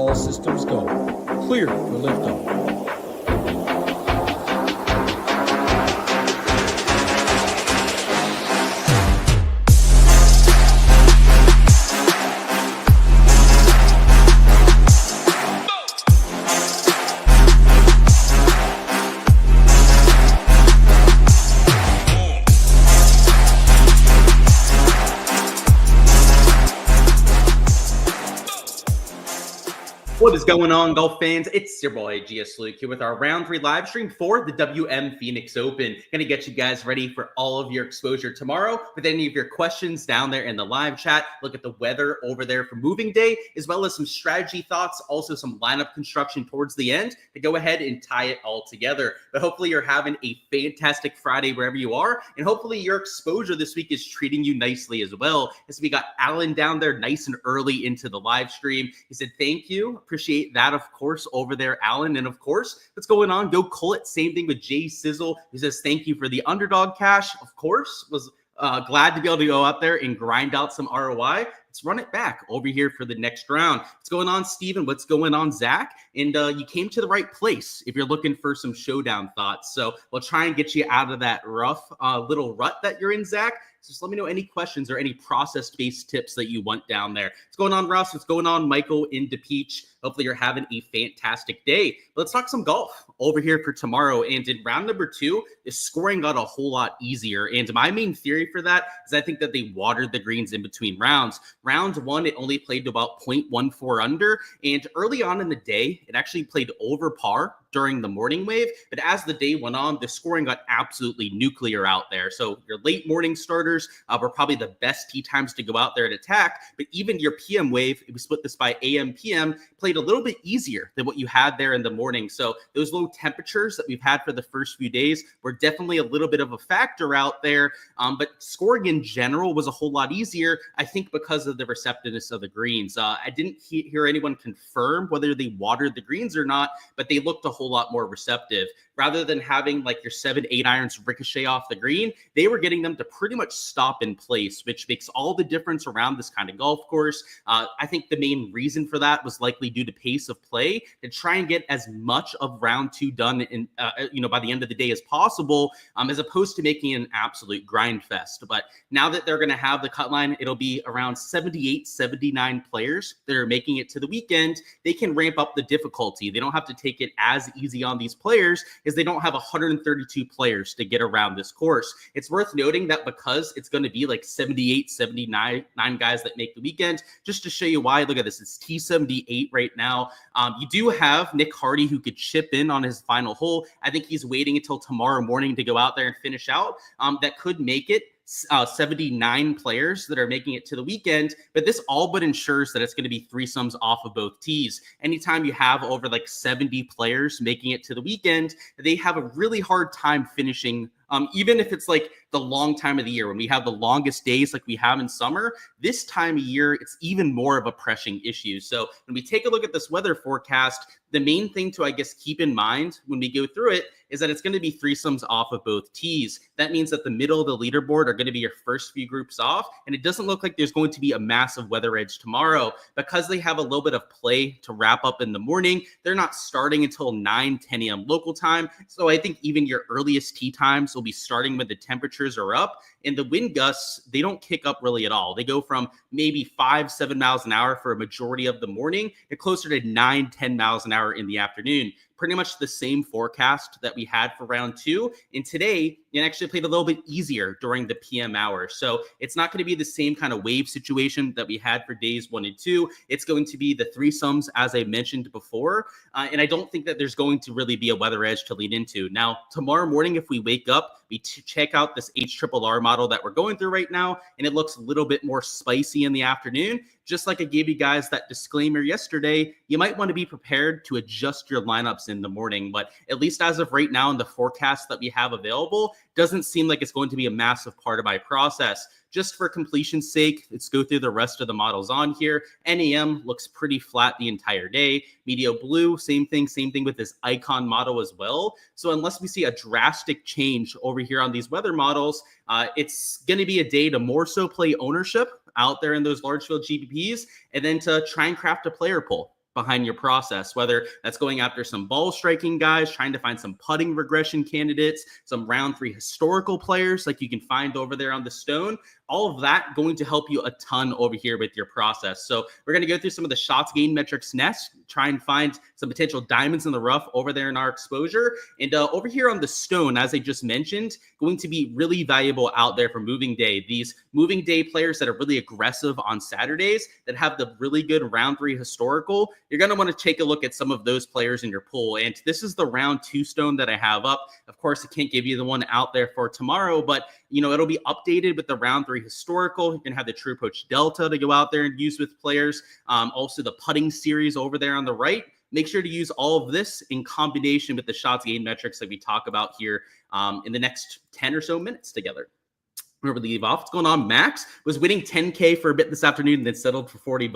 All systems go. Clear for liftoff. What is going on, golf fans? It's your boy GS Luke here with our round 3 live stream for the WM Phoenix Open. Gonna get you guys ready for all of your exposure tomorrow with any of your questions down there in the live chat. Look at the weather over there for moving day, as well as some strategy thoughts, also some lineup construction towards the end to go ahead and tie it all together. But hopefully you're having a fantastic Friday wherever you are, and hopefully your exposure this week is treating you nicely as well. As we got Alan down there nice and early into the live stream. He said, thank you. Appreciate that, of course, over there, Alan. And of course, what's going on? Go Cullet. Same thing with Jay Sizzle, who says, thank you for the underdog cash. Of course, was glad to be able to go out there and grind out some ROI. Let's run it back over here for the next round. What's going on, Steven? What's going on, Zach? And you came to the right place if you're looking for some showdown thoughts. So we'll try and get you out of that rough little rut that you're in, Zach. So just let me know any questions or any process-based tips that you want down there. What's going on, Russ? What's going on, Michael in DePeach? Hopefully you're having a fantastic day. Let's talk some golf over here for tomorrow. And in round number 2, the scoring got a whole lot easier. And my main theory for that is I think that they watered the greens in between rounds. Round 1, it only played to about 0.14 under. And early on in the day, it actually played over par during the morning wave. But as the day went on, the scoring got absolutely nuclear out there. So your late morning starters were probably the best tee times to go out there and attack. But even your PM wave, if we split this by AM, PM, played a little bit easier than what you had there in the morning. So those low temperatures that we've had for the first few days were definitely a little bit of a factor out there. But scoring in general was a whole lot easier, I think, because of the receptiveness of the greens. I didn't hear anyone confirm whether they watered the greens or not, but they looked a whole lot more receptive. Rather than having like your 7-8 irons ricochet off the green, they were getting them to pretty much stop in place, which makes all the difference around this kind of golf course. I think the main reason for that was likely due to pace of play, to try and get as much of round 2 done in by the end of the day as possible, as opposed to making an absolute grind fest. But now that they're going to have the cut line, it'll be around 78, 79 players that are making it to the weekend. They can ramp up the difficulty. They don't have to take it as easy on these players, is they don't have 132 players to get around this course. It's worth noting that because it's going to be like 78, 79 guys that make the weekend, just to show you why, look at this, it's T78 right now. You do have Nick Hardy who could chip in on his final hole. I think he's waiting until tomorrow morning to go out there and finish out. That could make it 79 players that are making it to the weekend, but this all but ensures that it's going to be threesomes off of both tees. Anytime you have over like 70 players making it to the weekend, they have a really hard time finishing. Even if it's like the long time of the year when we have the longest days like we have in summer, this time of year, it's even more of a pressing issue. So when we take a look at this weather forecast, the main thing to, I guess, keep in mind when we go through it is that it's going to be threesomes off of both tees. That means that the middle of the leaderboard are going to be your first few groups off, and it doesn't look like there's going to be a massive weather edge tomorrow. Because they have a little bit of play to wrap up in the morning, they're not starting until 9, 10 a.m. local time. So I think even your earliest tee times will be starting when the temperatures are up, and the wind gusts, they don't kick up really at all. They go from maybe 5-7 miles an hour for a majority of the morning to closer to 9-10 miles an hour in the afternoon. Pretty much the same forecast that we had for round 2. And today, it actually played a little bit easier during the PM hour. So it's not going to be the same kind of wave situation that we had for days 1 and 2. It's going to be the threesomes, as I mentioned before. And I don't think that there's going to really be a weather edge to lean into. Now, tomorrow morning, if we wake up, we check out this HRRR model that we're going through right now, and it looks a little bit more spicy in the afternoon. Just like I gave you guys that disclaimer yesterday, you might want to be prepared to adjust your lineups in the morning. But at least as of right now in the forecast that we have available, doesn't seem like it's going to be a massive part of my process. Just for completion's sake, let's go through the rest of the models on here. NAM looks pretty flat the entire day. Medio Blue, same thing with this Icon model as well. So unless we see a drastic change over here on these weather models, it's going to be a day to more so play ownership out there in those large field GPPs, and then to try and craft a player pool. behind your process, whether that's going after some ball striking guys, trying to find some putting regression candidates, some round 3 historical players like you can find over there on the stone. All of that going to help you a ton over here with your process. So we're going to go through some of the shots gained metrics next, try and find some potential diamonds in the rough over there in our exposure. And over here on the stone, as I just mentioned, going to be really valuable out there for moving day. These moving day players that are really aggressive on Saturdays that have the really good round 3 historical, you're going to want to take a look at some of those players in your pool. And this is the round 2 stone that I have up. Of course, I can't give you the one out there for tomorrow, but it'll be updated with the round 3 historical. You can have the True Approach Delta to go out there and use with players. Also the putting series over there on the right. Make sure to use all of this in combination with the shots gained metrics that we talk about here in the next 10 or so minutes together. Where we leave off, what's going on? Max was winning 10K for a bit this afternoon and then settled for $40.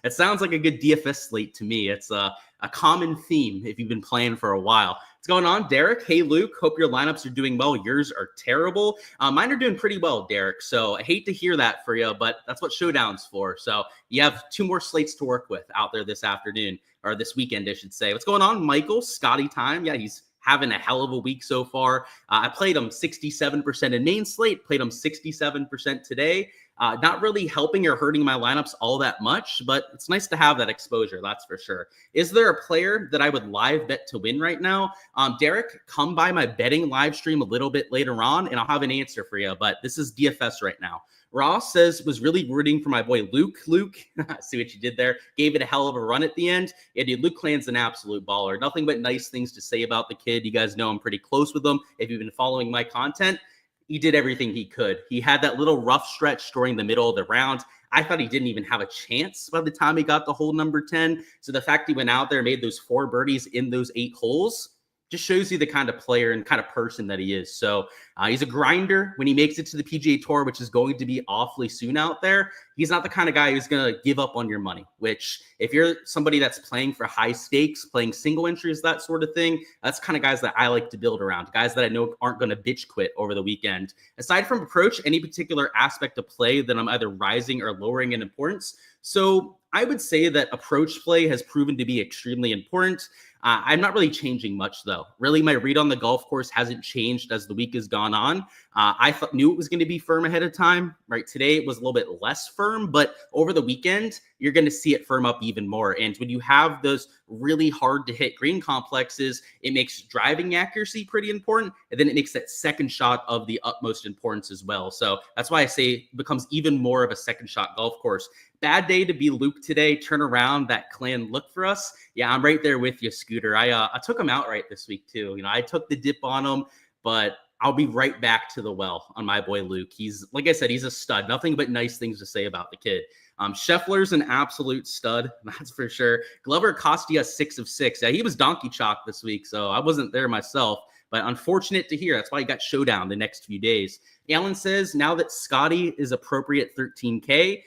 That sounds like a good DFS slate to me. It's a common theme if you've been playing for a while. What's going on, Derek? Hey, Luke. Hope your lineups are doing well. Yours are terrible. Mine are doing pretty well, Derek. So I hate to hear that for you, but that's what Showdown's for. So you have 2 more slates to work with out there this afternoon, or this weekend, I should say. What's going on, Michael? Scotty time. Yeah, he's having a hell of a week so far. I played him 67% in main slate, played him 67% today. Not really helping or hurting my lineups all that much, but it's nice to have that exposure, that's for sure. Is there a player that I would live bet to win right now? Derek, come by my betting live stream a little bit later on, and I'll have an answer for you, but this is DFS right now. Ross says, was really rooting for my boy Luke. Luke, see what you did there. Gave it a hell of a run at the end. Yeah, dude, Luke Clan's an absolute baller. Nothing but nice things to say about the kid. You guys know I'm pretty close with him if you've been following my content. He did everything he could. He had that little rough stretch during the middle of the round. I thought he didn't even have a chance by the time he got to hole number 10. So the fact he went out there and made those 4 birdies in those 8 holes just shows you the kind of player and kind of person that he is. So he's a grinder. When he makes it to the PGA Tour, which is going to be awfully soon out there, he's not the kind of guy who's going to give up on your money, which if you're somebody that's playing for high stakes, playing single entries, that sort of thing, that's kind of guys that I like to build around, guys that I know aren't going to bitch quit over the weekend. Aside from approach, any particular aspect of play that I'm either rising or lowering in importance. So I would say that approach play has proven to be extremely important. I'm not really changing much, though. Really, my read on the golf course hasn't changed as the week has gone on. I knew it was going to be firm ahead of time. Right, today it was a little bit less firm, but over the weekend, you're going to see it firm up even more. And when you have those really hard to hit green complexes, it makes driving accuracy pretty important. And then it makes that second shot of the utmost importance as well. So that's why I say it becomes even more of a second shot golf course. Bad day to be Luke today. Turn around that clan look for us. Yeah, I'm right there with you, Scooter. I took him outright this week too. I took the dip on him, but I'll be right back to the well on my boy Luke. He's, like I said, he's a stud. Nothing but nice things to say about the kid. Scheffler's an absolute stud, that's for sure. Glover cost you a 6 of 6. Yeah, he was donkey chalk this week, so I wasn't there myself. But unfortunate to hear. That's why he got Showdown the next few days. Alan says, now that Scotty is appropriate 13K,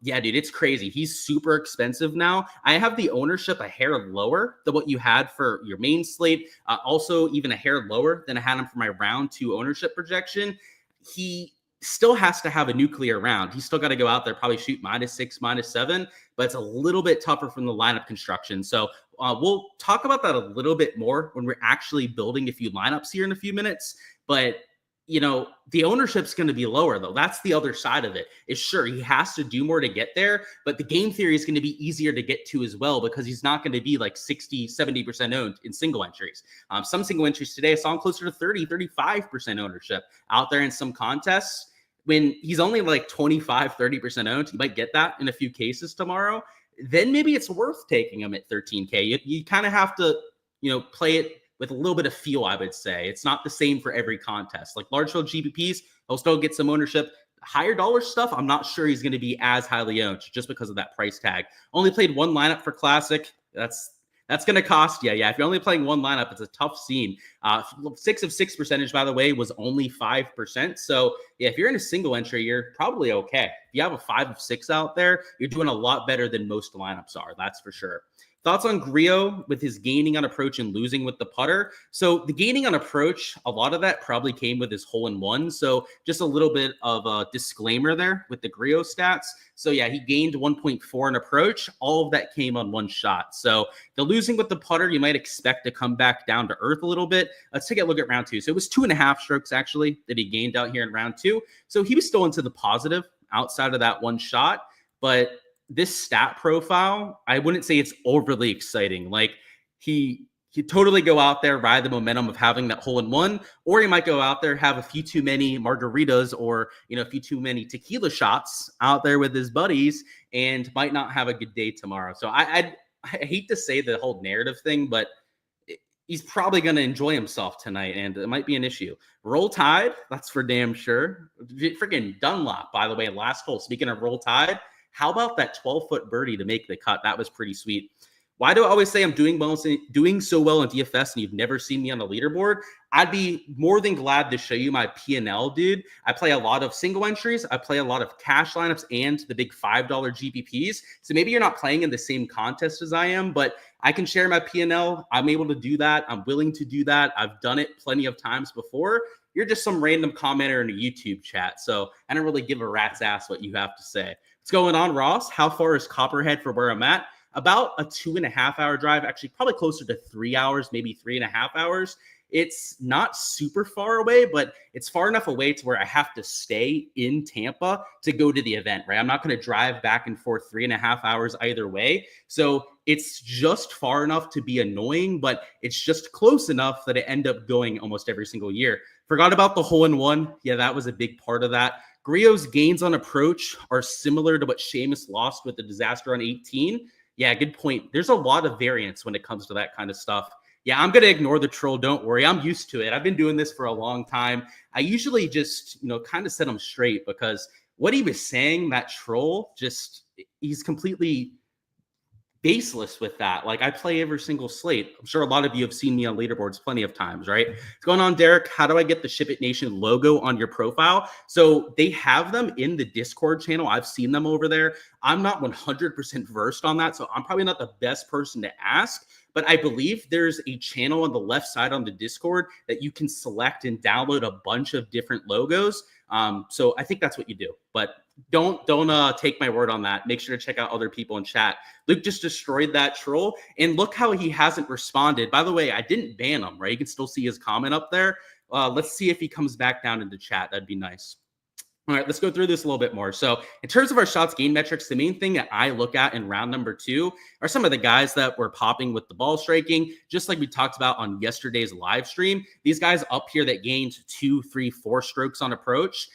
yeah, dude, it's crazy. He's super expensive now. I have the ownership a hair lower than what you had for your main slate. Also, even a hair lower than I had him for my round 2 ownership projection. He still has to have a nuclear round. He's still got to go out there, probably shoot -6, -7, but it's a little bit tougher from the lineup construction. So we'll talk about that a little bit more when we're actually building a few lineups here in a few minutes. But the ownership's going to be lower, though. That's the other side of it. Is sure, he has to do more to get there, but the game theory is going to be easier to get to as well because he's not going to be like 60, 70% owned in single entries. Some single entries today, I saw him closer to 30, 35% ownership out there in some contests. When he's only like 25, 30% owned, you might get that in a few cases tomorrow. Then maybe it's worth taking him at 13K. You kind of have to, play it with a little bit of feel, I would say. It's not the same for every contest. Like large field GPPs, he'll still get some ownership. Higher dollar stuff, I'm not sure he's going to be as highly owned just because of that price tag. Only played 1 lineup for Classic. That's going to cost you. Yeah, if you're only playing 1 lineup, it's a tough scene. 6 of 6 percentage, by the way, was only 5%. So yeah, if you're in a single entry, you're probably okay. If you have a 5 of 6 out there, you're doing a lot better than most lineups are. That's for sure. Thoughts on Grillo with his gaining on approach and losing with the putter? So the gaining on approach, a lot of that probably came with his hole-in-one. So just a little bit of a disclaimer there with the Grillo stats. So yeah, he gained 1.4 in approach. All of that came on one shot. So the losing with the putter, you might expect to come back down to earth a little bit. Let's take a look at round 2. So it was 2.5 strokes actually that he gained out here in round 2. So he was still into the positive outside of that one shot, but this stat profile, I wouldn't say it's overly exciting. Like he totally go out there, ride the momentum of having that hole-in-one, or he might go out there, have a few too many margaritas or, a few too many tequila shots out there with his buddies and might not have a good day tomorrow. So I hate to say the whole narrative thing, but he's probably going to enjoy himself tonight, and it might be an issue. Roll Tide, that's for damn sure. Freaking Dunlop, by the way, last hole. Speaking of Roll Tide, how about that 12-foot birdie to make the cut? That was pretty sweet. Why do I always say I'm doing so well in DFS and you've never seen me on the leaderboard? I'd be more than glad to show you my P&L, dude. I play a lot of single entries. I play a lot of cash lineups and the big $5 GPPs. So maybe you're not playing in the same contest as I am, but I can share my P&L. I'm able to do that. I'm willing to do that. I've done it plenty of times before. You're just some random commenter in a YouTube chat. So I don't really give a rat's ass what you have to say. What's going on, Ross? How far is Copperhead for where I'm at? About a 2.5-hour drive, actually probably closer to 3 hours, maybe 3.5 hours. It's not super far away, but it's far enough away to where I have to stay in Tampa to go to the event, right? I'm not going to drive back and forth 3.5 hours either way. So it's just far enough to be annoying, but it's just close enough that I end up going almost every single year. Forgot about the hole-in-one. Yeah, that was a big part of that. Grillo's gains on approach are similar to what Seamus lost with the disaster on 18. Yeah, good point. There's a lot of variance when it comes to that kind of stuff. Yeah, I'm going to ignore the troll. Don't worry. I'm used to it. I've been doing this for a long time. I usually just, kind of set him straight because what he was saying, that troll, he's completely baseless with that. Like, I play every single slate. I'm sure a lot of you have seen me on leaderboards plenty of times, right? What's going on, Derek? How do I get the SHIPIT Nation logo on your profile? So they have them in the Discord channel. I've seen them over there. I'm not 100% versed on that, so I'm probably not the best person to ask. But I believe there's a channel on the left side on the Discord that you can select and download a bunch of different logos. So I think that's what you do. But don't take my word on that. Make sure to check out other people in chat. Luke just destroyed that troll, and look how he hasn't responded. By the way, I didn't ban him, right? You can still see his comment up there. Let's see if he comes back down into chat. That'd be nice. All right, let's go through this a little bit more. So in terms of our shots gain metrics, the main thing that I look at in round number 2 are some of the guys that were popping with the ball striking, just like we talked about on yesterday's live stream. These guys up here that gained 2, 3, 4 strokes on approach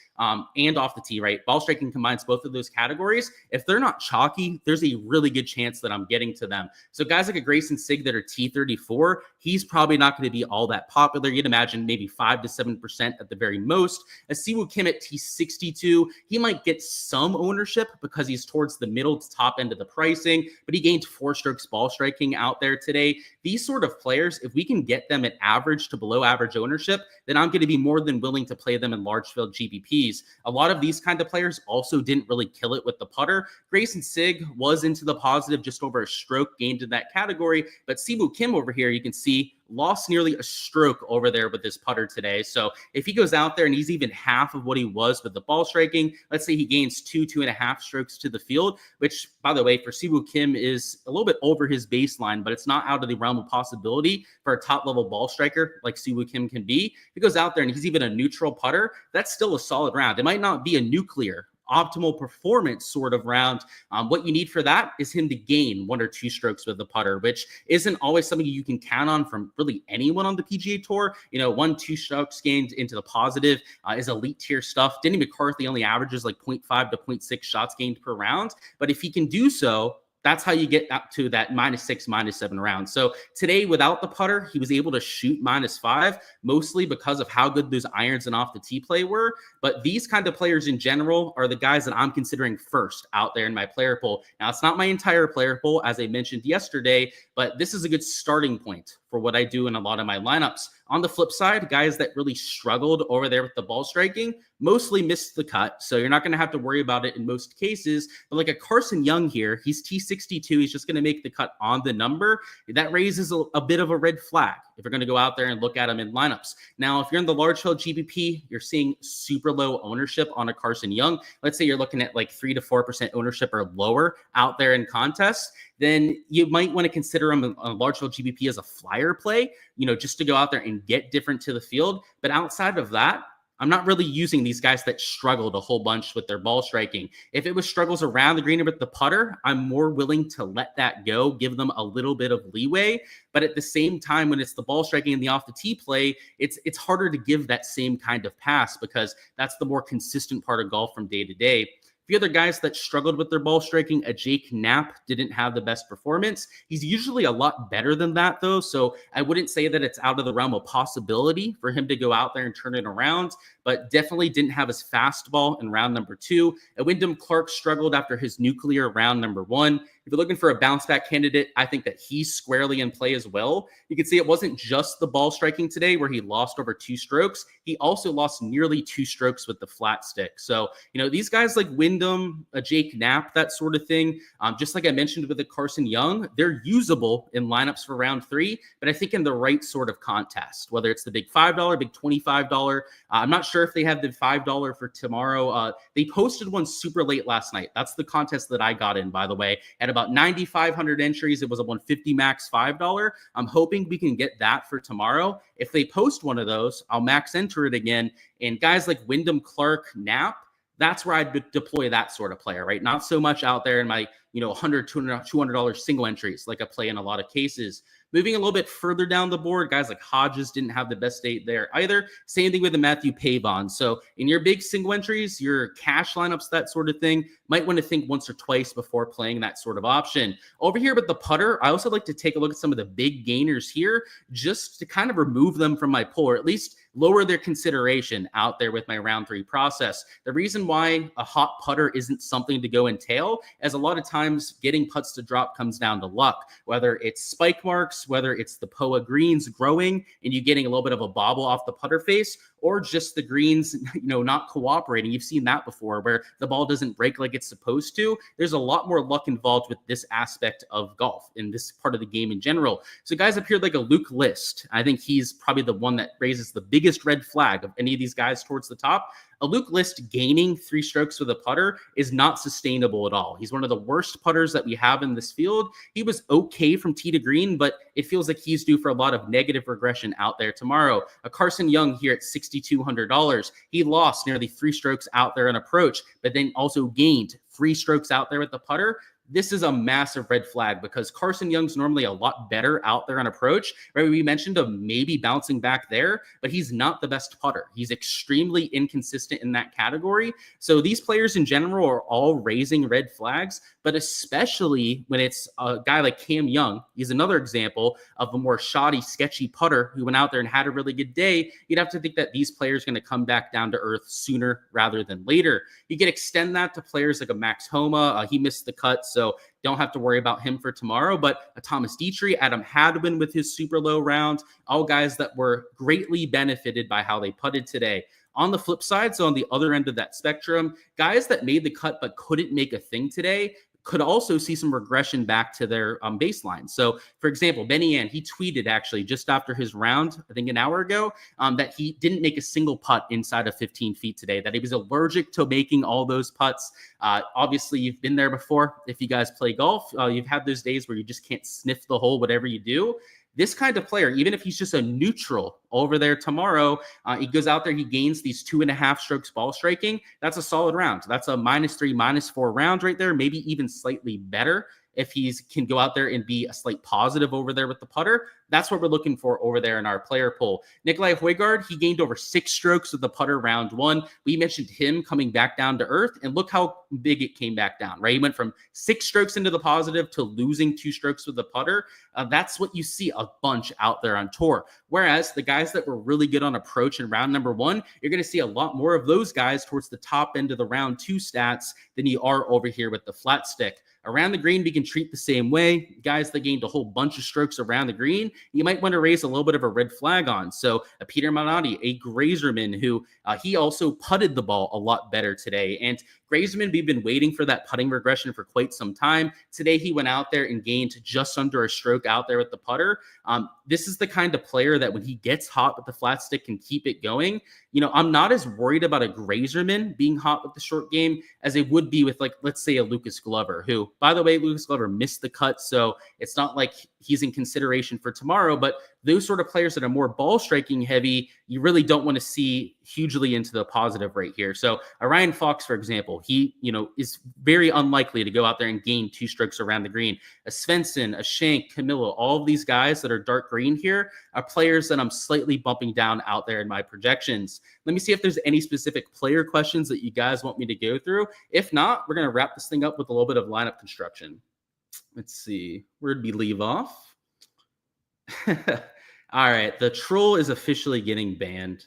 and off the tee, right? Ball striking combines both of those categories. If they're not chalky, there's a really good chance that I'm getting to them. So guys like a Grayson Sig that are T34, he's probably not going to be all that popular. You'd imagine maybe 5 to 7% at the very most. A Siwoo Kim at T62, he might get some ownership because he's towards the middle to top end of the pricing, but he gained 4 strokes ball striking out there today. These sort of players, if we can get them at average to below average ownership, then I'm going to be more than willing to play them in large field GPPs. A lot of these kind of players also didn't really kill it with the putter. Grayson Sig was into the positive, just over a stroke gained in that category. But Siwoo Kim over here, you can see, lost nearly a stroke over there with his putter today. So if he goes out there and he's even half of what he was with the ball striking, let's say he gains 2.5 strokes to the field, which, by the way, for Siwoo Kim is a little bit over his baseline, but it's not out of the realm of possibility for a top-level ball striker like Siwoo Kim can be. If he goes out there and he's even a neutral putter, that's still a solid round. It might not be a nuclear optimal performance sort of round. What you need for that is him to gain 1 or 2 strokes with the putter, which isn't always something you can count on from really anyone on the PGA Tour. 1, 2 strokes gained into the positive is elite tier stuff. Denny McCarthy only averages like 0.5 to 0.6 shots gained per round. But if he can do so, that's how you get up to that -6, -7 rounds. So today, without the putter, he was able to shoot -5, mostly because of how good those irons and off the tee play were. But these kind of players in general are the guys that I'm considering first out there in my player pool. Now, it's not my entire player pool, as I mentioned yesterday, but this is a good starting point for what I do in a lot of my lineups. On the flip side, guys that really struggled over there with the ball striking mostly missed the cut. So you're not going to have to worry about it in most cases. But like a Carson Young here, he's T62. He's just going to make the cut on the number. That raises a bit of a red flag if you're going to go out there and look at him in lineups. Now, if you're in the large field GPP, you're seeing super low ownership on a Carson Young. Let's say you're looking at like 3 to 4% ownership or lower out there in contests. Then you might want to consider him on a large field GPP as a flyer play, just to go out there and get different to the field. But outside of that, I'm not really using these guys that struggled a whole bunch with their ball striking. If it was struggles around the green with the putter, I'm more willing to let that go, give them a little bit of leeway. But at the same time, when it's the ball striking and the off the tee play, it's harder to give that same kind of pass because that's the more consistent part of golf from day to day. A few other guys that struggled with their ball striking, a Jake Knapp didn't have the best performance. He's usually a lot better than that, though, so I wouldn't say that it's out of the realm of possibility for him to go out there and turn it around, but definitely didn't have his fastball in round number 2. Wyndham Clark struggled after his nuclear round number 1. If you're looking for a bounce back candidate, I think that he's squarely in play as well. You can see it wasn't just the ball striking today where he lost over 2 strokes. He also lost nearly 2 strokes with the flat stick. So, these guys like Wyndham, a Jake Knapp, that sort of thing, just like I mentioned with the Carson Young, they're usable in lineups for round 3, but I think in the right sort of contest, whether it's the big $5, big $25. I'm not sure if they have the $5 for tomorrow. They posted one super late last night. That's the contest that I got in, by the way, at about 9,500 entries. It was a 150 max $5. I'm hoping we can get that for tomorrow. If they post one of those, I'll max enter it again. And guys like Wyndham Clark, Knapp, that's where I'd deploy that sort of player, right? Not so much out there in my, $100, $200 single entries like I play in a lot of cases. Moving a little bit further down the board, guys like Hodges didn't have the best day there either. Same thing with the Matthew Pavon. So in your big single entries, your cash lineups, that sort of thing, might want to think once or twice before playing that sort of option. Over here with the putter, I also like to take a look at some of the big gainers here just to kind of remove them from my pool, or at least lower their consideration out there with my round 3 process. The reason why a hot putter isn't something to go and tail, as a lot of times getting putts to drop comes down to luck, whether it's spike marks, whether it's the POA greens growing and you getting a little bit of a bobble off the putter face, or just the greens, not cooperating. You've seen that before where the ball doesn't break like it's supposed to. There's a lot more luck involved with this aspect of golf in this part of the game in general. So guys up here like a Luke List, I think he's probably the one that raises the biggest red flag of any of these guys towards the top. A Luke List gaining 3 strokes with a putter is not sustainable at all. He's one of the worst putters that we have in this field. He was okay from tee to green, but it feels like he's due for a lot of negative regression out there tomorrow. A Carson Young here at $6,200. He lost nearly 3 strokes out there on approach, but then also gained 3 strokes out there with the putter. This is a massive red flag because Carson Young's normally a lot better out there on approach, right? We mentioned of maybe bouncing back there, but he's not the best putter. He's extremely inconsistent in that category. So these players in general are all raising red flags, but especially when it's a guy like Cam Young. He's another example of a more shoddy, sketchy putter who went out there and had a really good day. You'd have to think that these players are going to come back down to earth sooner rather than later. You can extend that to players like a Max Homa. He missed the cut, so don't have to worry about him for tomorrow. But a Thomas Dietrich, Adam Hadwin with his super low round, all guys that were greatly benefited by how they putted today. On the flip side, so on the other end of that spectrum, guys that made the cut but couldn't make a thing today could also see some regression back to their baseline. So, for example, Benny Ann, he tweeted actually just after his round, I think an hour ago, that he didn't make a single putt inside of 15 feet today, that he was allergic to making all those putts. Obviously, you've been there before. If you guys play golf, you've had those days where you just can't sniff the hole, whatever you do. This kind of player, even if he's just a neutral over there tomorrow, he goes out there, he gains these 2.5 strokes ball striking. That's a solid round. That's a -3, -4 round right there, maybe even slightly better if he can go out there and be a slight positive over there with the putter. That's what we're looking for over there in our player pool. Nikolai Højgaard, he gained over 6 strokes with the putter round 1. We mentioned him coming back down to earth, and look how big it came back down, right? He went from 6 strokes into the positive to losing 2 strokes with the putter. That's what you see a bunch out there on tour. Whereas the guys that were really good on approach in round number 1, you're going to see a lot more of those guys towards the top end of the round 2 stats than you are over here with the flat stick. Around the green, we can treat the same way. Guys that gained a whole bunch of strokes around the green, you might want to raise a little bit of a red flag on. So a Peter Malnati, a Grazerman, who he also putted the ball a lot better today. And Grazerman, we've been waiting for that putting regression for quite some time. Today, he went out there and gained just under a stroke out there with the putter. This is the kind of player that when he gets hot with the flat stick can keep it going. I'm not as worried about a Grazerman being hot with the short game as it would be with, like, let's say a Lucas Glover, who, by the way, Lucas Glover missed the cut. So it's not like he's in consideration for tomorrow, but those sort of players that are more ball striking heavy, you really don't want to see hugely into the positive right here. So a Ryan Fox, for example, he, is very unlikely to go out there and gain 2 strokes around the green. A Svensson, a Shank, Camilo, all of these guys that are dark green here are players that I'm slightly bumping down out there in my projections. Let me see if there's any specific player questions that you guys want me to go through. If not, we're going to wrap this thing up with a little bit of lineup construction. Let's see. Where did we leave off? All right. The troll is officially getting banned.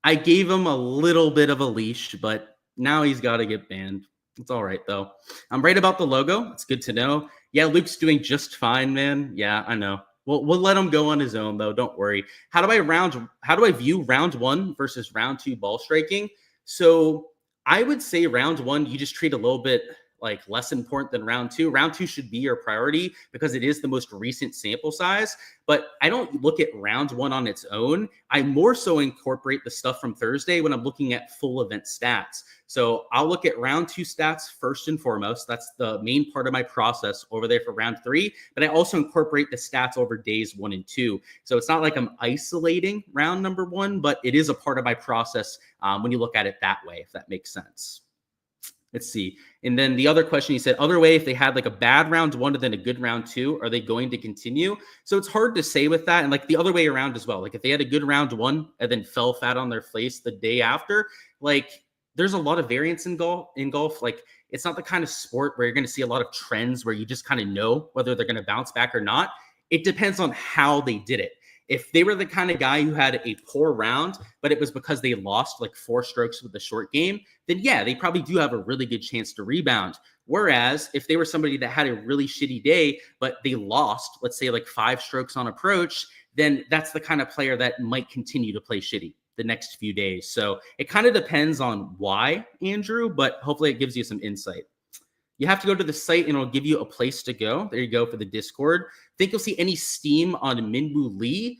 I gave him a little bit of a leash, but now he's got to get banned. It's all right, though. I'm right about the logo. It's good to know. Yeah, Luke's doing just fine, man. Yeah, I know. We'll let him go on his own, though. Don't worry. How do I view round 1 versus round 2 ball striking? So I would say round 1, you just treat a little bit like less important than round 2. Round 2 should be your priority because it is the most recent sample size. But I don't look at round 1 on its own. I more so incorporate the stuff from Thursday when I'm looking at full event stats. So I'll look at round 2 stats first and foremost. That's the main part of my process over there for round 3. But I also incorporate the stats over days 1 and 2. So it's not like I'm isolating round number 1, but it is a part of my process when you look at it that way, if that makes sense. Let's see. And then the other question, he said, other way, if they had like a bad round 1 and then a good round 2, are they going to continue? So it's hard to say with that. And like the other way around as well. Like if they had a good round 1 and then fell fat on their face the day after, like there's a lot of variance in golf. Like it's not the kind of sport where you're going to see a lot of trends where you just kind of know whether they're going to bounce back or not. It depends on how they did it. If they were the kind of guy who had a poor round, but it was because they lost like 4 strokes with the short game, then yeah, they probably do have a really good chance to rebound. Whereas if they were somebody that had a really shitty day, but they lost, let's say like 5 strokes on approach, then that's the kind of player that might continue to play shitty the next few days. So it kind of depends on why, Andrew, but hopefully it gives you some insight. You have to go to the site and it'll give you a place to go. There you go for the Discord. Think you'll see any steam on Minwoo Lee.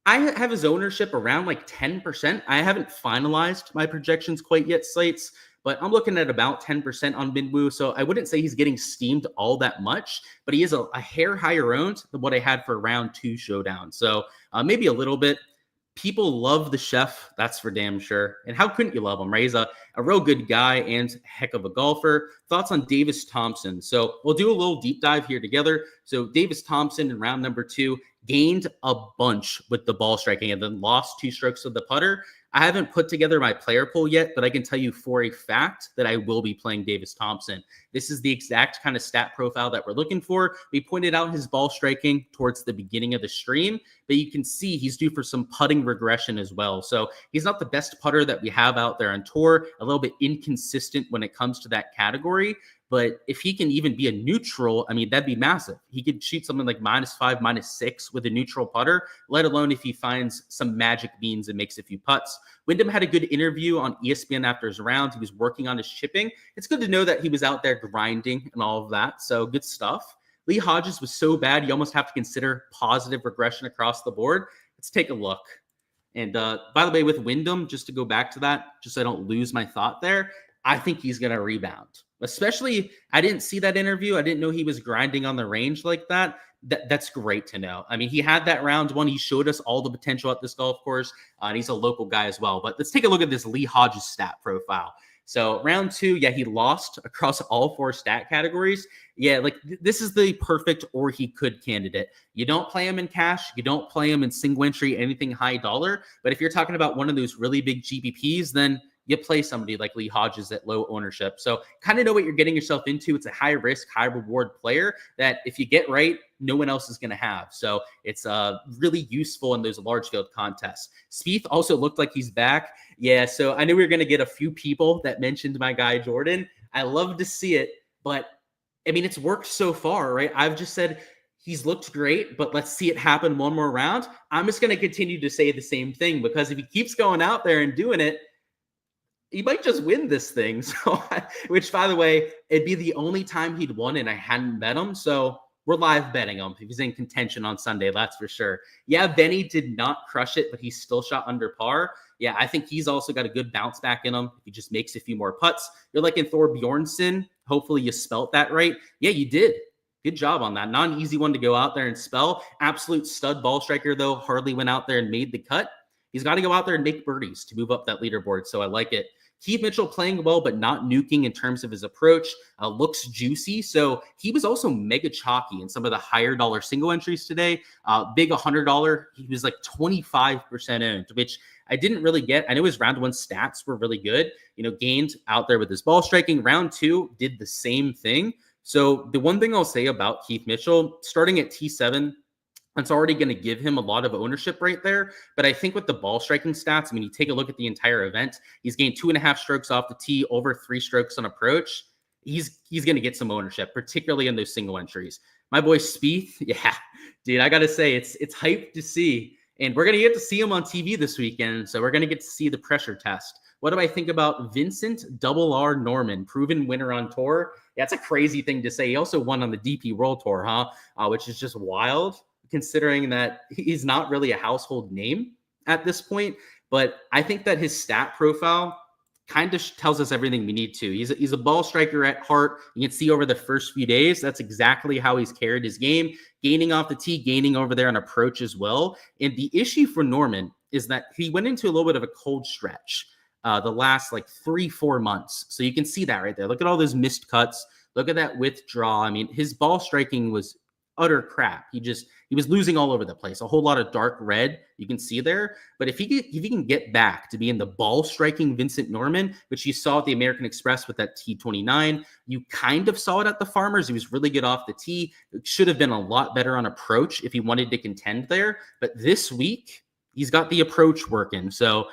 I have his ownership around like 10%. I haven't finalized my projections quite yet, slates, but I'm looking at about 10% on Minwoo. So I wouldn't say he's getting steamed all that much, but he is a hair higher owned than what I had for round 2 showdown. So maybe a little bit. People love the chef, that's for damn sure. And how couldn't you love him, right? He's a real good guy and heck of a golfer. Thoughts on Davis Thompson? So we'll do a little deep dive here together. So Davis Thompson in round number 2 gained a bunch with the ball striking and then lost 2 strokes with the putter. I haven't put together my player pool yet, but I can tell you for a fact that I will be playing Davis Thompson. This is the exact kind of stat profile that we're looking for. We pointed out his ball striking towards the beginning of the stream, but you can see he's due for some putting regression as well. So he's not the best putter that we have out there on tour, a little bit inconsistent when it comes to that category. But if he can even be a neutral, I mean, that'd be massive. He could shoot something like -5, -6 with a neutral putter, let alone if he finds some magic beans and makes a few putts. Wyndham had a good interview on ESPN after his round. He was working on his chipping. It's good to know that he was out there grinding and all of that. So good stuff. Lee Hodges was so bad, you almost have to consider positive regression across the board. Let's take a look. And by the way, with Wyndham, just to go back to that, just so I don't lose my thought there, I think he's going to rebound. Especially, I didn't see that interview. I didn't know he was grinding on the range like that. That's great to know. I mean, he had that round 1. He showed us all the potential at this golf course, and he's a local guy as well. But let's take a look at this Lee Hodges stat profile. So round 2, yeah, he lost across all 4 stat categories. Yeah, like this is the perfect or he could candidate. You don't play him in cash. You don't play him in single entry, anything high dollar. But if you're talking about one of those really big GPPs, then you play somebody like Lee Hodges at low ownership. So kind of know what you're getting yourself into. It's a high risk, high reward player that if you get right, no one else is going to have. So it's really useful in those large field contests. Spieth also looked like he's back. Yeah, so I knew we were going to get a few people that mentioned my guy Jordan. I love to see it, but I mean, it's worked so far, right? I've just said he's looked great, but let's see it happen one more round. I'm just going to continue to say the same thing, because if he keeps going out there and doing it, he might just win this thing. So, which, by the way, it'd be the only time he'd won and I hadn't bet him. So we're live betting him if he's in contention on Sunday, that's for sure. Yeah, Benny did not crush it, but he still shot under par. Yeah, I think he's also got a good bounce back in him. If he just makes a few more putts. You're like in Thor Bjornsson. Hopefully you spelt that right. Yeah, you did. Good job on that. Not an easy one to go out there and spell. Absolute stud ball striker, though. Hardly went out there and made the cut. He's got to go out there and make birdies to move up that leaderboard, so I like it. Keith Mitchell playing well, but not nuking in terms of his approach. Looks juicy. So he was also mega chalky in some of the higher dollar single entries today. Big $100. He was like 25% owned, which I didn't really get. I know his round one stats were really good. Gained out there with his ball striking. Round two did the same thing. So the one thing I'll say about Keith Mitchell, starting at T7, it's already going to give him a lot of ownership right there. But I think with the ball striking stats, you take a look at the entire event. He's gained 2.5 strokes off the tee, over 3 strokes on approach. He's going to get some ownership, particularly in those single entries. My boy Spieth, yeah, dude, I got to say, it's hype to see. And we're going to get to see him on TV this weekend. So we're going to get to see the pressure test. What do I think about Vincent R. Norman, proven winner on tour? Yeah, that's a crazy thing to say. He also won on the DP World Tour, which is just wild, considering that he's not really a household name at this point. But I think that his stat profile kind of tells us everything we need to. He's a ball striker at heart. You can see over the first few days, that's exactly how he's carried his game, gaining off the tee, gaining over there on approach as well. And the issue for Norman is that he went into a little bit of a cold stretch the last 3-4 months. So you can see that right there. Look at all those missed cuts. Look at that withdrawal. His ball striking was utter crap. He was losing all over the place. A whole lot of dark red you can see there. But if he can get back to being the ball striking Vincent Norman, which you saw at the American Express with that T29, you kind of saw it at the Farmers. He was really good off the tee. It should have been a lot better on approach if he wanted to contend there. But this week, he's got the approach working. So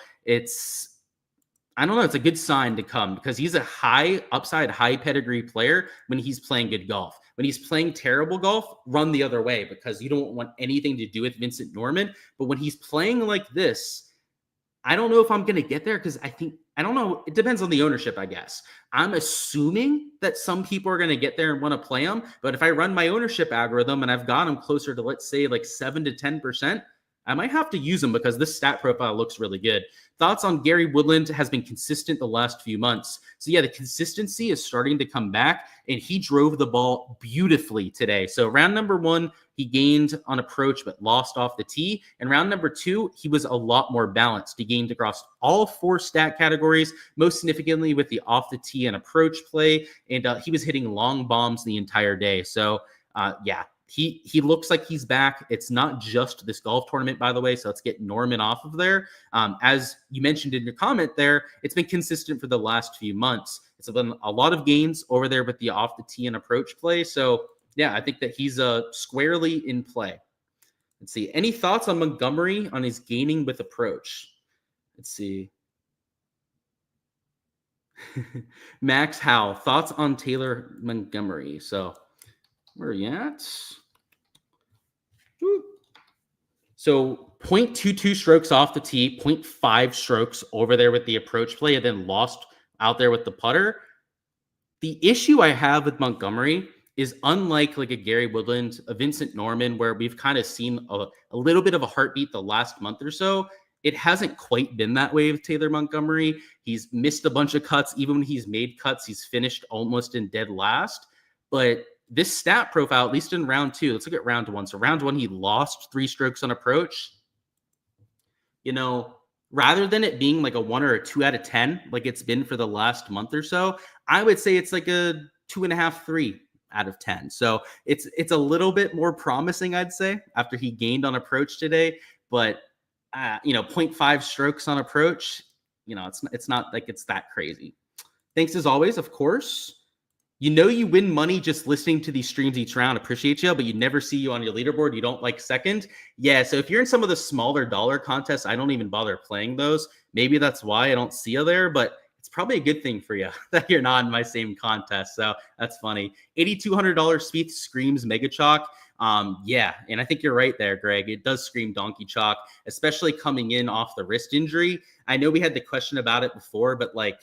I don't know. It's a good sign to come, because he's a high upside, high pedigree player when he's playing good golf. When he's playing terrible golf, run the other way, because you don't want anything to do with Vincent Norman. But when he's playing like this, I don't know if I'm going to get there, because I don't know. It depends on the ownership, I guess. I'm assuming that some people are going to get there and want to play him. But if I run my ownership algorithm and I've got him closer to, let's say, 7 to 10%, I might have to use him, because this stat profile looks really good. Thoughts on Gary Woodland has been consistent the last few months. So yeah, the consistency is starting to come back, and he drove the ball beautifully today. So round number 1, he gained on approach, but lost off the tee. And round number 2, he was a lot more balanced. He gained across all 4 stat categories, most significantly with the off the tee and approach play. And he was hitting long bombs the entire day. So yeah, he looks like he's back. It's not just this golf tournament, by the way. So let's get Norman off of there. As you mentioned in your comment there, it's been consistent for the last few months. It's been a lot of gains over there with the off the tee and approach play. So yeah, I think that he's squarely in play. Let's see. Any thoughts on Montgomery on his gaining with approach? Let's see. Max Howe, thoughts on Taylor Montgomery? So where are you at? So 0.22 strokes off the tee, 0.5 strokes over there with the approach play, and then lost out there with the putter. The issue I have with Montgomery is, unlike a Gary Woodland, a Vincent Norman, where we've kind of seen a little bit of a heartbeat the last month or so, it hasn't quite been that way with Taylor Montgomery. He's missed a bunch of cuts. Even when he's made cuts, he's finished almost in dead last. But this stat profile, at least in round 2, let's look at round 1. So round 1, he lost 3 strokes on approach. Rather than it being a 1 or a 2 out of 10, like it's been for the last month or so, I would say it's a 2.5, 3 out of 10. So it's a little bit more promising, I'd say, after he gained on approach today. But 0.5 strokes on approach, it's not like it's that crazy. Thanks as always, of course. You win money just listening to these streams each round. Appreciate you, but you never see you on your leaderboard. You don't like second. Yeah, so if you're in some of the smaller dollar contests, I don't even bother playing those. Maybe that's why I don't see you there, but it's probably a good thing for you that you're not in my same contest. So that's funny. $8,200 Spieth screams Mega Chalk. Yeah, and I think you're right there, Greg. It does scream donkey chalk, especially coming in off the wrist injury. I know we had the question about it before, but like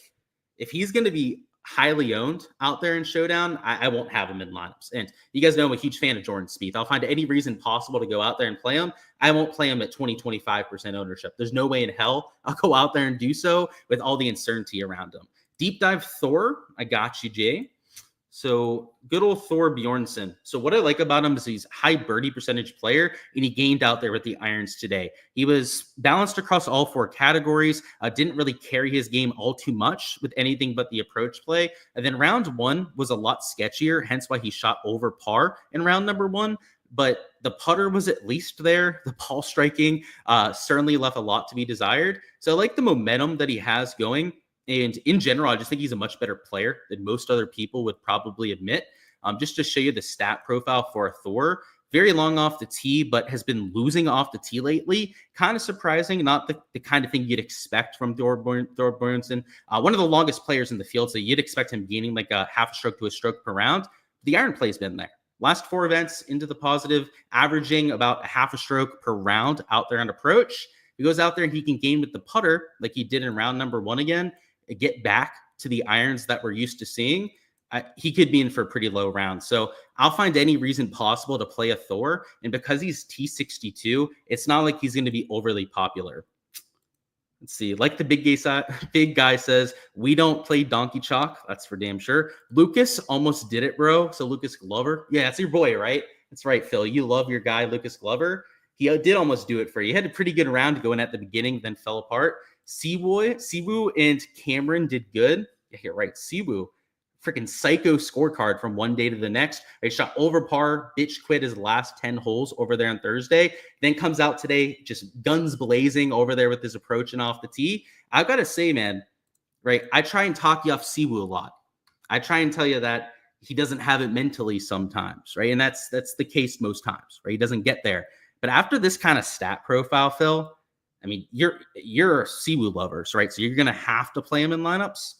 if he's going to be highly owned out there in Showdown, I won't have him in lineups. And you guys know I'm a huge fan of Jordan Spieth. I'll find any reason possible to go out there and play him. I won't play him at 20-25% ownership. There's no way in hell I'll go out there and do so with all the uncertainty around him. Deep dive Thor, I got you, Jay. So good old Thor Bjornsson. So what I like about him is he's a high birdie percentage player, and he gained out there with the irons today. He was balanced across all four categories, didn't really carry his game all too much with anything but the approach play. And then round one was a lot sketchier, hence why he shot over par in round number one. But the putter was at least there. The ball striking certainly left a lot to be desired. So I like the momentum that he has going. And in general, I just think he's a much better player than most other people would probably admit. Just to show you the stat profile for Thor, very long off the tee, but has been losing off the tee lately. Kind of surprising, not the kind of thing you'd expect from Thor Bjornsson. One of the longest players in the field, so you'd expect him gaining like a half a stroke to a stroke per round. The iron play's been there. Last four events into the positive, averaging about a half a stroke per round out there on approach. He goes out there and he can gain with the putter like he did in round number one again, get back to the irons that we're used to seeing. He could be in for a pretty low round. So I'll find any reason possible to play a Thor. And because he's T62, it's not like he's going to be overly popular. Let's see. Like the big guy says, we don't play donkey chalk. That's for damn sure. Lucas almost did it, bro. So Lucas Glover. Yeah, that's your boy, right? That's right, Phil. You love your guy, Lucas Glover. He did almost do it for you. He had a pretty good round going at the beginning, then fell apart. Siwoo and Cameron did good. Yeah, you're right. Siwoo, freaking psycho scorecard from one day to the next. He shot over par, bitch quit his last 10 holes over there on Thursday. Then comes out today, just guns blazing over there with his approach and off the tee. I've got to say, man, right, I try and talk you off Siwoo a lot. I try and tell you that he doesn't have it mentally sometimes, right? And that's the case most times, right? He doesn't get there. But after this kind of stat profile, Phil, I mean, you're Siwoo lovers, right? So you're going to have to play him in lineups.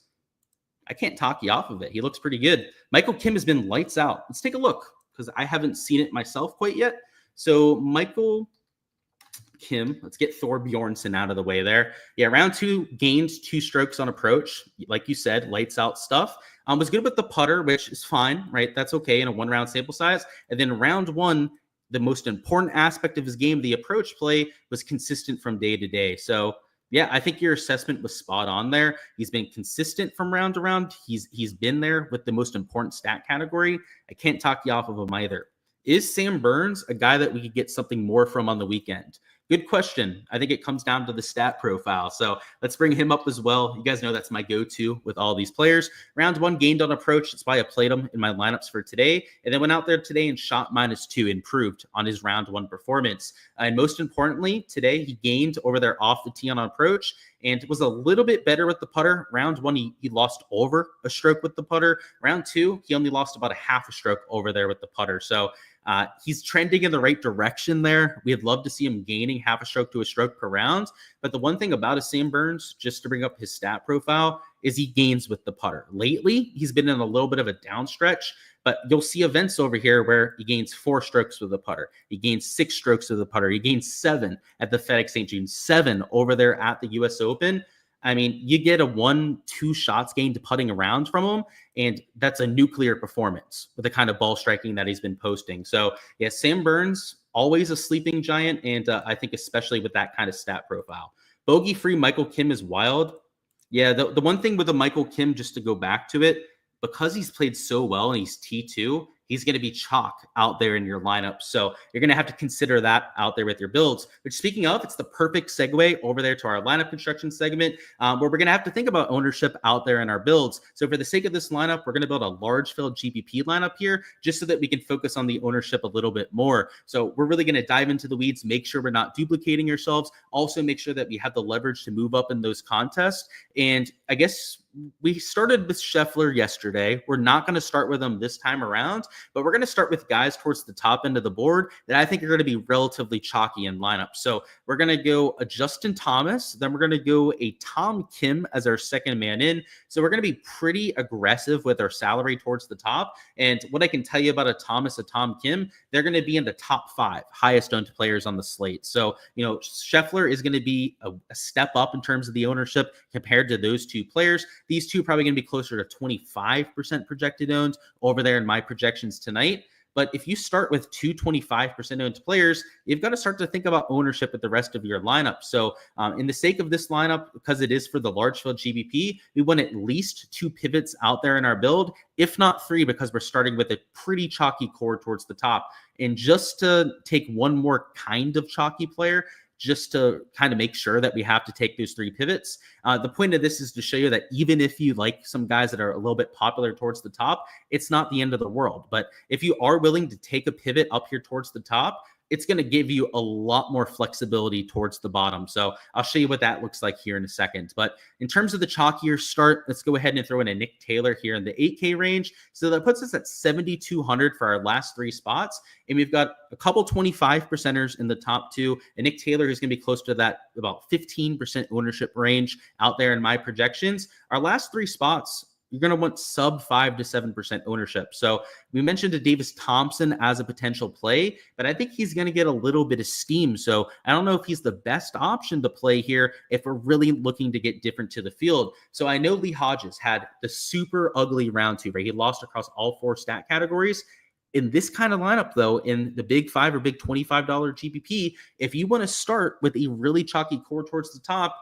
I can't talk you off of it. He looks pretty good. Michael Kim has been lights out. Let's take a look because I haven't seen it myself quite yet. So Michael Kim, let's get Thor Bjornsson out of the way there. Yeah, round two gained 2 strokes on approach. Like you said, lights out stuff. Was good with the putter, which is fine, right? That's okay in a 1-round sample size. And then round one, the most important aspect of his game, the approach play, was consistent from day to day. So yeah, I think your assessment was spot on there. He's been consistent from round to round. He's been there with the most important stat category. I can't talk you off of him either. Is Sam Burns a guy that we could get something more from on the weekend? Good question. I think it comes down to the stat profile. So let's bring him up as well. You guys know that's my go-to with all these players. Round one gained on approach. That's why I played him in my lineups for today. And then went out there today and shot -2, improved on his round one performance. And most importantly, today he gained over there off the tee on approach and was a little bit better with the putter. Round one, he lost over a stroke with the putter. Round two, he only lost about a half a stroke over there with the putter. So he's trending in the right direction there. We'd love to see him gaining half a stroke to a stroke per round. But the one thing about a Sam Burns, just to bring up his stat profile, is he gains with the putter. Lately, he's been in a little bit of a down stretch, but you'll see events over here where he gains 4 strokes with the putter. He gains 6 strokes with the putter. He gains 7 at the FedEx St. James, 7 over there at the US Open. I mean, you get a 1-2 shots gained putting around from him, and that's a nuclear performance with the kind of ball striking that he's been posting. So, yeah, Sam Burns, always a sleeping giant, and I think especially with that kind of stat profile. Bogey-free Michael Kim is wild. Yeah, the one thing with the Michael Kim, just to go back to it, because he's played so well and he's T2, he's going to be chalk out there in your lineup. So you're going to have to consider that out there with your builds. Which, speaking of, it's the perfect segue over there to our lineup construction segment, where we're going to have to think about ownership out there in our builds. So for the sake of this lineup, we're going to build a large field GPP lineup here just so that we can focus on the ownership a little bit more. So we're really going to dive into the weeds, make sure we're not duplicating ourselves. Also make sure that we have the leverage to move up in those contests. And I guess we started with Scheffler yesterday. We're not going to start with him this time around, but we're going to start with guys towards the top end of the board that I think are going to be relatively chalky in lineup. So we're going to go a Justin Thomas, then we're going to go a Tom Kim as our second man in. So we're going to be pretty aggressive with our salary towards the top. And what I can tell you about a Tom Kim, they're going to be in the top 5 highest owned players on the slate. So, Scheffler is going to be a step up in terms of the ownership compared to those two players. These two are probably going to be closer to 25% projected owned over there in my projections tonight. But if you start with two 25% owned players, you've got to start to think about ownership with the rest of your lineup. So in the sake of this lineup, because it is for the large field GBP, we want at least 2 pivots out there in our build, if not 3, because we're starting with a pretty chalky core towards the top. And just to take one more kind of chalky player, just to kind of make sure that we have to take those 3 pivots. The point of this is to show you that even if you like some guys that are a little bit popular towards the top, it's not the end of the world. But if you are willing to take a pivot up here towards the top, it's going to give you a lot more flexibility towards the bottom. So I'll show you what that looks like here in a second. But in terms of the chalkier start, let's go ahead and throw in a Nick Taylor here in the 8K range. So that puts us at 7,200 for our last 3 spots. And we've got a couple 25%ers in the top 2. And Nick Taylor is going to be close to that about 15% ownership range out there in my projections. Our last 3 spots, you're going to want sub 5 to 7% ownership. So we mentioned a Davis Thompson as a potential play, but I think he's going to get a little bit of steam. So I don't know if he's the best option to play here if we're really looking to get different to the field. So I know Lee Hodges had the super ugly round 2, right? He lost across all 4 stat categories. In this kind of lineup, though, in the big 5 or big $25 GPP, if you want to start with a really chalky core towards the top,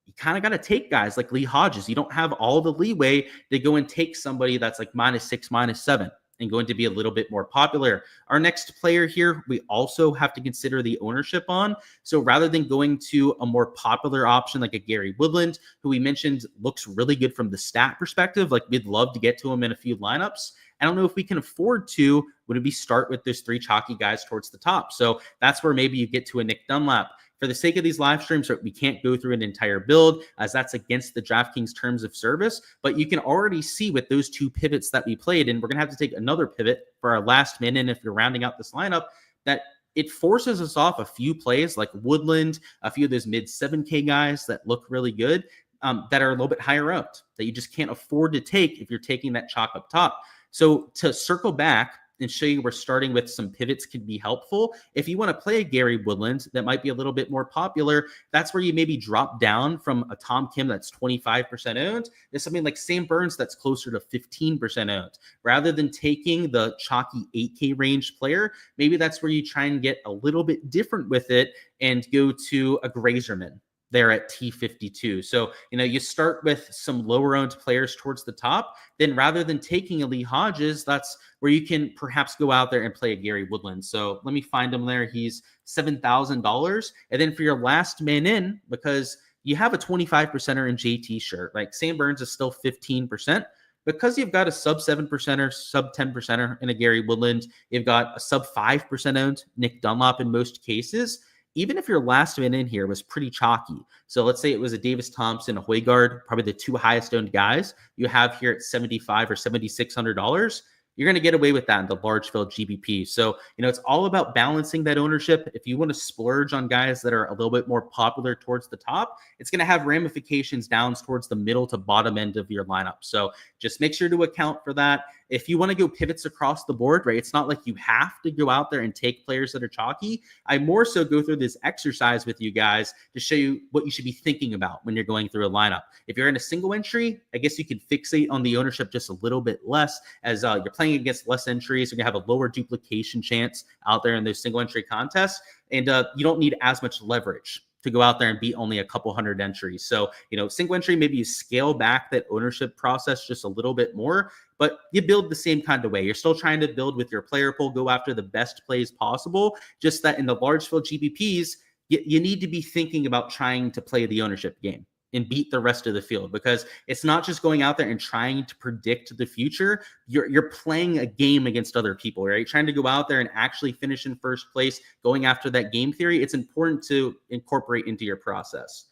you kind of got to take guys like Lee Hodges. You don't have all the leeway to go and take somebody that's like -6, -7 and going to be a little bit more popular. Our next player here, we also have to consider the ownership on. So rather than going to a more popular option like a Gary Woodland, who we mentioned looks really good from the stat perspective, like we'd love to get to him in a few lineups, I don't know if we can afford to. Would we start with those 3 chalky guys towards the top? So that's where maybe you get to a Nick Dunlap. For the sake of these live streams, we can't go through an entire build as that's against the DraftKings terms of service, but you can already see with those 2 pivots that we played, and we're going to have to take another pivot for our last minute if you're rounding out this lineup, that it forces us off a few plays like Woodland, a few of those mid 7K guys that look really good, that are a little bit higher owned, that you just can't afford to take if you're taking that chalk up top. So to circle back and show you where starting with some pivots can be helpful. If you want to play a Gary Woodland that might be a little bit more popular, that's where you maybe drop down from a Tom Kim that's 25% owned. There's something like Sam Burns that's closer to 15% owned. Rather than taking the chalky 8K range player, maybe that's where you try and get a little bit different with it and go to a Grazerman there at T52. So, you start with some lower owned players towards the top. Then rather than taking a Lee Hodges, that's where you can perhaps go out there and play a Gary Woodland. So let me find him there. He's $7,000. And then for your last man in, because you have a 25%er in JT shirt, like Sam Burns is still 15%. Because you've got a sub 7%er, sub 10%er in a Gary Woodland, you've got a sub 5% owned Nick Dunlap in most cases. Even if your last man in here was pretty chalky, so let's say it was a Davis Thompson, a Højgaard, probably the 2 highest owned guys you have here at $7,500 or $7,600, you're going to get away with that in the large field GBP. So, it's all about balancing that ownership. If you want to splurge on guys that are a little bit more popular towards the top, it's going to have ramifications down towards the middle to bottom end of your lineup. So just make sure to account for that. If you want to go pivots across the board, right, it's not like you have to go out there and take players that are chalky. I more so go through this exercise with you guys to show you what you should be thinking about when you're going through a lineup. If you're in a single entry, I guess you can fixate on the ownership just a little bit less as you're playing against less entries. You're going to have a lower duplication chance out there in those single entry contests. And you don't need as much leverage to go out there and beat only a couple hundred entries. So, single entry, maybe you scale back that ownership process just a little bit more, but you build the same kind of way. You're still trying to build with your player pool, go after the best plays possible, just that in the large field GPPs, you need to be thinking about trying to play the ownership game and beat the rest of the field, because it's not just going out there and trying to predict the future. You're playing a game against other people, right? Trying to go out there and actually finish in first place, going after that game theory. It's important to incorporate into your process.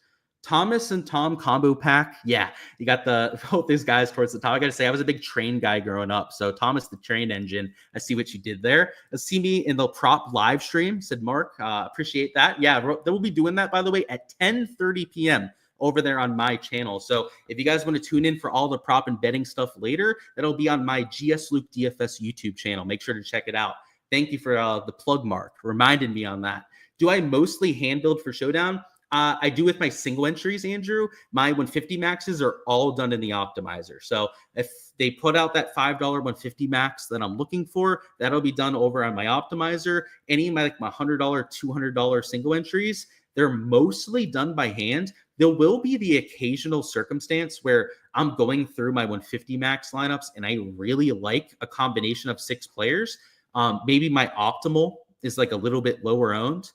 Thomas and Tom combo pack. Yeah, you got both these guys towards the top. I got to say, I was a big train guy growing up. So Thomas, the train engine. I see what you did there. See me in the prop live stream, said Mark. Appreciate that. Yeah, they will be doing that, by the way, at 10:30 p.m. over there on my channel. So if you guys want to tune in for all the prop and betting stuff later, that'll be on my LukeDFS YouTube channel. Make sure to check it out. Thank you for the plug, Mark. Reminded me on that. Do I mostly hand build for Showdown? I do with my single entries, Andrew. My 150 maxes are all done in the optimizer. So if they put out that $5 150 max that I'm looking for, that'll be done over on my optimizer. Any of my $100, $200 single entries, they're mostly done by hand. There will be the occasional circumstance where I'm going through my 150 max lineups and I really like a combination of 6 players. Maybe my optimal is like a little bit lower owned.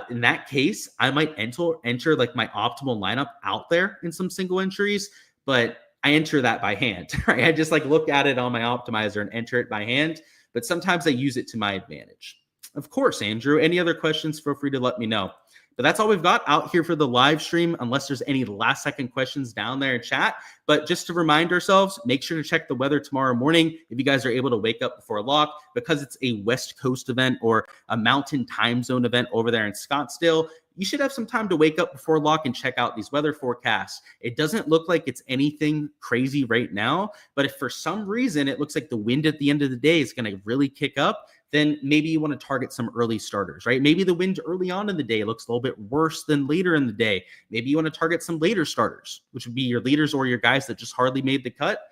In that case, I might enter like my optimal lineup out there in some single entries, but I enter that by hand, right? I just like look at it on my optimizer and enter it by hand, but sometimes I use it to my advantage. Of course, Andrew, any other questions, feel free to let me know. But that's all we've got out here for the live stream, unless there's any last second questions down there in chat. But just to remind ourselves, make sure to check the weather tomorrow morning if you guys are able to wake up before lock, because it's a West Coast event or a mountain time zone event over there in Scottsdale. You should have some time to wake up before lock and check out these weather forecasts. It doesn't look like it's anything crazy right now, but if for some reason it looks like the wind at the end of the day is going to really kick up, then maybe you want to target some early starters, right? Maybe the wind early on in the day looks a little bit worse than later in the day. Maybe you want to target some later starters, which would be your leaders or your guys that just hardly made the cut.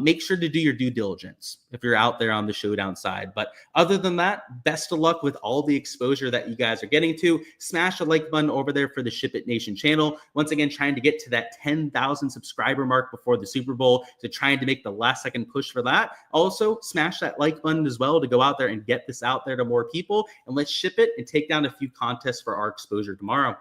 Make sure to do your due diligence if you're out there on the Showdown side. But other than that, best of luck with all the exposure that you guys are getting to. Smash a like button over there for the SHIPIT Nation channel. Once again, trying to get to that 10,000 subscriber mark before the Super Bowl, so trying to make the last second push for that. Also, smash that like button as well to go out there and get this out there to more people. And let's ship it and take down a few contests for our exposure tomorrow.